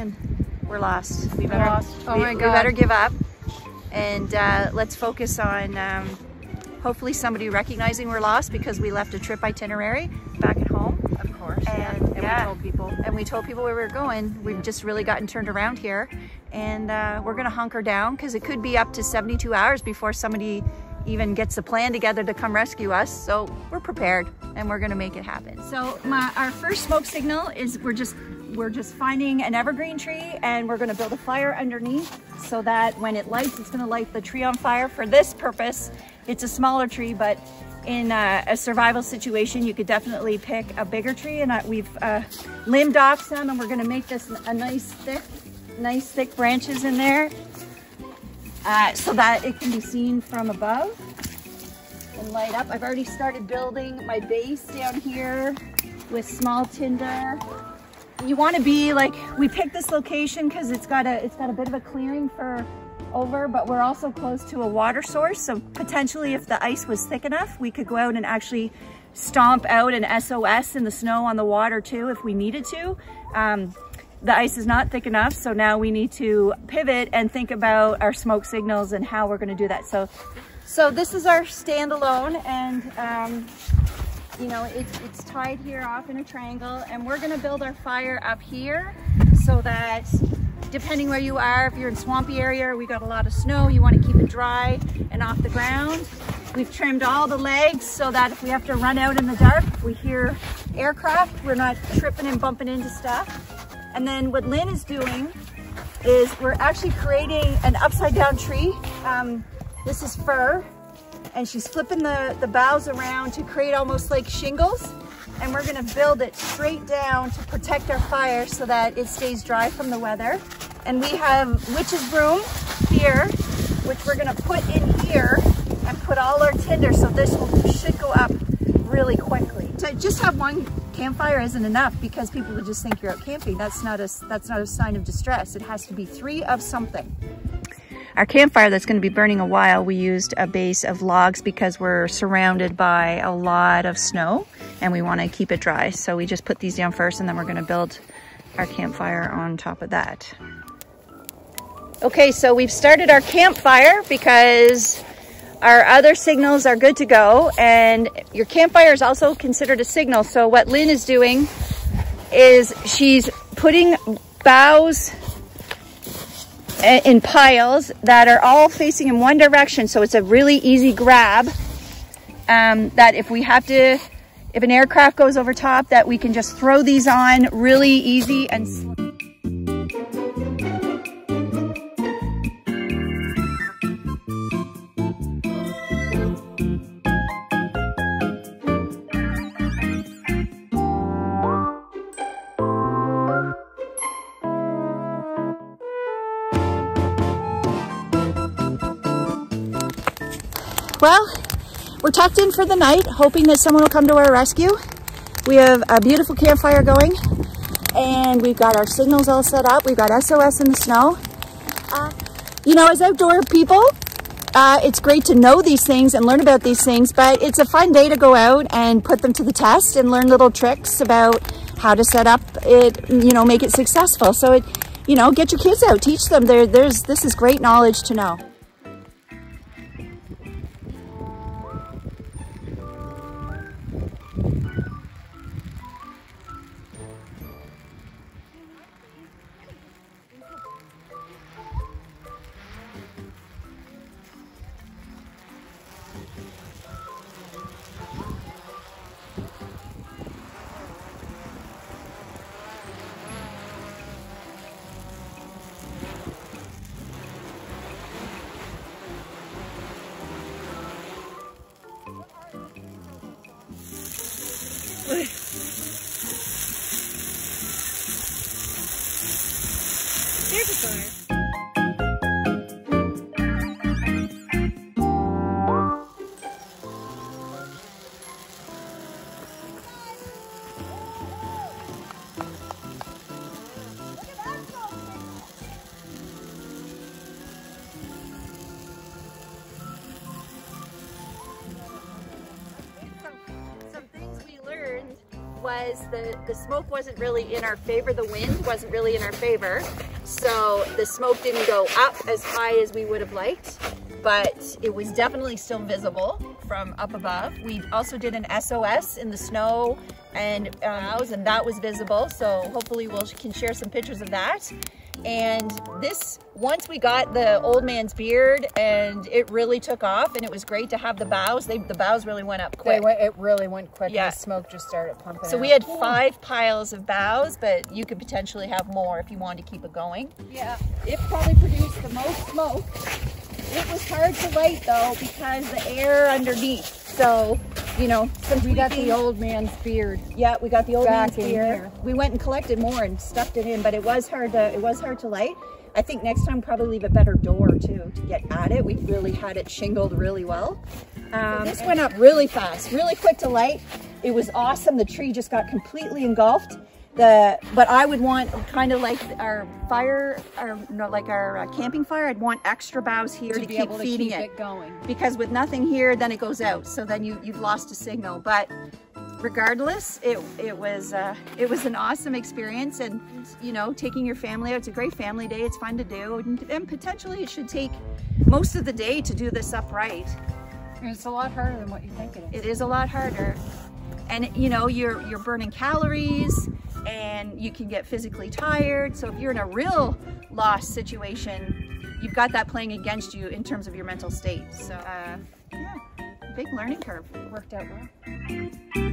listen, we're lost. We We're lost. Oh my God. We better give up, and let's focus on hopefully somebody recognizing we're lost, because we left a trip itinerary back at home. Of course. And we told people. And we told people where we were going. We've just really gotten turned around here, and we're gonna hunker down, because it could be up to 72 hours before somebody even gets a plan together to come rescue us. So we're prepared, and we're gonna make it happen. So our first smoke signal is we're just finding an evergreen tree, and we're gonna build a fire underneath, so that when it lights, it's gonna light the tree on fire. For this purpose, it's a smaller tree, but in a survival situation, you could definitely pick a bigger tree, and we've limbed off some, and we're gonna make this a nice thick branches in there, so that it can be seen from above and light up. I've already started building my base down here with small tinder. You want to be like, we picked this location because it's got a bit of a clearing for over, but we're also close to a water source, so potentially if the ice was thick enough, we could go out and actually stomp out an SOS in the snow on the water too if we needed to. The ice is not thick enough, so now we need to pivot and think about our smoke signals and how we're going to do that. So this is our standalone, and you know, it's tied here off in a triangle, and we're going to build our fire up here, so that depending where you are, if you're in swampy area, we got a lot of snow, you want to keep it dry and off the ground. We've trimmed all the legs so that if we have to run out in the dark, if we hear aircraft, we're not tripping and bumping into stuff. And then what Lynn is doing is we're actually creating an upside down tree. This is fir, and she's flipping the boughs around to create almost like shingles. And we're gonna build it straight down to protect our fire so that it stays dry from the weather. And we have witch's broom here, which we're gonna put in here and put all our tinder, so this should go up really quickly. To just have one campfire isn't enough, because people would just think you're out camping. That's not a sign of distress. It has to be 3 of something. Our campfire that's going to be burning a while, we used a base of logs because we're surrounded by a lot of snow and we want to keep it dry. So we just put these down first, and then we're going to build our campfire on top of that. Okay, so we've started our campfire because our other signals are good to go, and your campfire is also considered a signal. So what Lynn is doing is she's putting boughs in piles that are all facing in one direction, so it's a really easy grab, that if an aircraft goes over top, that we can just throw these on really easy and well, we're tucked in for the night, hoping that someone will come to our rescue. We have a beautiful campfire going, and we've got our signals all set up. We've got SOS in the snow. You know, as outdoor people, it's great to know these things and learn about these things, but it's a fun day to go out and put them to the test and learn little tricks about how to set up it, you know, make it successful. So you know, get your kids out, teach them. This is great knowledge to know. Here's a fire. was the smoke wasn't really in our favor. The wind wasn't really in our favor. So the smoke didn't go up as high as we would have liked, but it was definitely still visible from up above. We also did an SOS in the snow and that was visible. So hopefully we can share some pictures of that. And this, once we got the old man's beard, and it really took off, and it was great to have the boughs. The boughs really went up quick. It really went quick. Yeah. And the smoke just started pumping So out. we had 5 piles of boughs, but you could potentially have more if you wanted to keep it going. Yeah, it probably produced the most smoke. It was hard to light though because the air underneath. So, you know, since We got the old man's beard. yeah, we got the old man's back in beard. here. We went and collected more and stuffed it in, but it was hard to light. I think next time probably leave a better door too to get at it. We really had it shingled really well. This went up really fast, really quick to light. It was awesome. The tree just got completely engulfed. But I would want kind of like our camping fire. I'd want extra boughs here to keep feeding it going. because with nothing here, then it goes out. So then you've lost a signal. But regardless, it was an awesome experience, and you know, taking your family out. It's a great family day. It's fun to do, and potentially it should take most of the day to do this upright. And it's a lot harder than what you think it is. It is a lot harder, and you know, you're burning calories, and you can get physically tired. So if you're in a real lost situation, you've got that playing against you in terms of your mental state. So yeah, big learning curve. It worked out well.